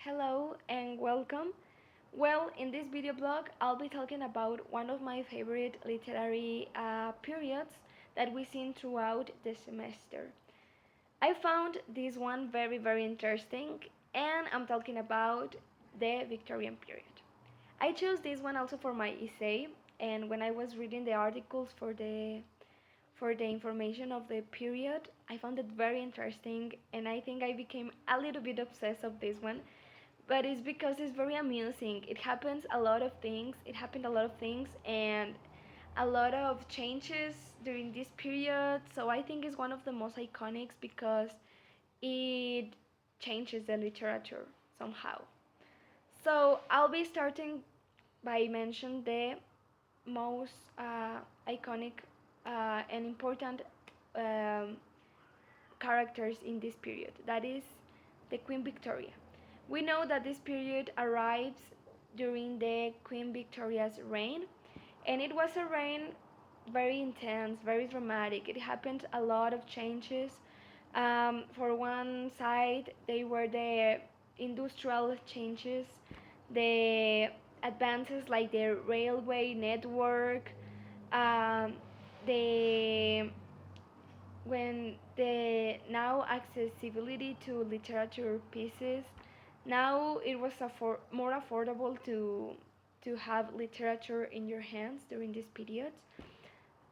Hello and welcome. Well, in this video blog, I'll be talking about one of my favorite literary periods that we've seen throughout the semester. I found this one very interesting, and I'm talking about the Victorian period. I chose this one also for my essay, and when I was reading the articles for the information of the period, I found it very interesting, and I think I became a little bit obsessed of this one, but it's because it's very amusing. It happens a lot of things. It happened a lot of things and a lot of changes during this period. So I think it's one of the most iconic because it changes the literature somehow. So I'll be starting by mentioning the most iconic and important um, characters in this period. That is the Queen Victoria. We know that this period arrives during the Queen Victoria's reign, and it was a reign very intense, very dramatic. It happened a lot of changes. For one side, they were the industrial changes, the advances like the railway network, um, the when the now accessibility to literature pieces, now it was more affordable to have literature in your hands during this period,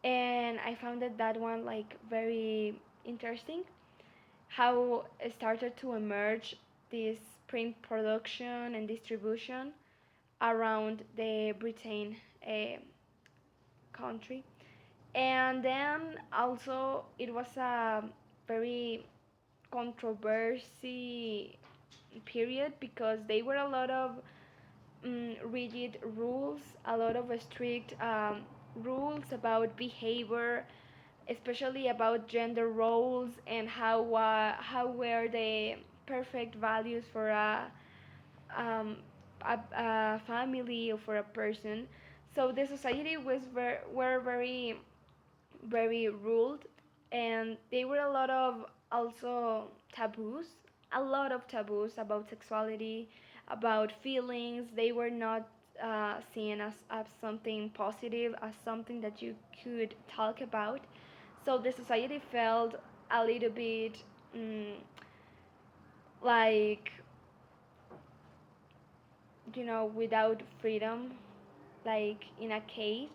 and I found that one like very interesting, how it started to emerge this print production and distribution around the Britain country. And then also it was a very controversy period because they were a lot of rigid rules, a lot of strict rules about behavior, especially about gender roles and how were the perfect values for um, a family or for a person. So the society was were very ruled, and there were a lot of also taboos, a lot of taboos about sexuality, about feelings. They were not seen as something positive, as something that you could talk about. So the society felt a little bit like, without freedom, like in a cage.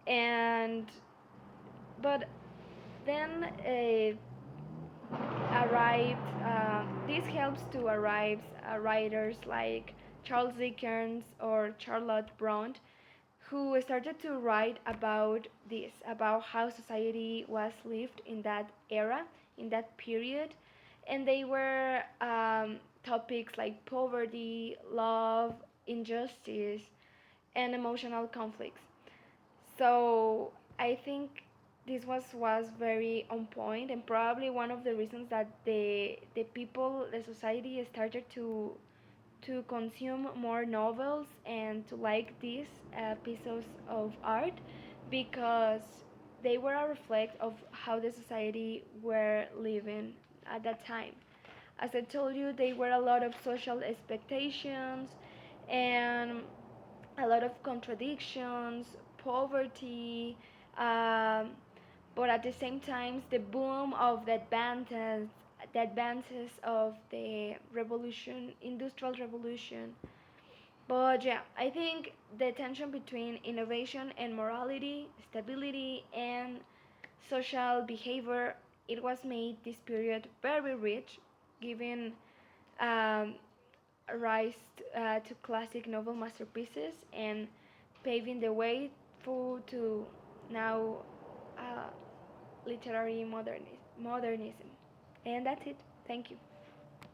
And but then arrived. This helps to arrive writers like Charles Dickens or Charlotte Bronte, who started to write about this, about how society was lived in that era, in that period, and they were topics like poverty, love, injustice, and emotional conflicts. So I think this was very on point, and probably one of the reasons that the people, the society started to consume more novels and to like these pieces of art, because they were a reflect of how the society were living at that time. As I told you, they were a lot of social expectations and a lot of contradictions, poverty, um, but at the same time, the boom of the advances of the revolution, industrial revolution. But yeah, I think the tension between innovation and morality, stability and social behavior, it was made this period very rich, giving um, rise to classic novel masterpieces and paving the way for to now uh, literary modernism. And that's it. Thank you.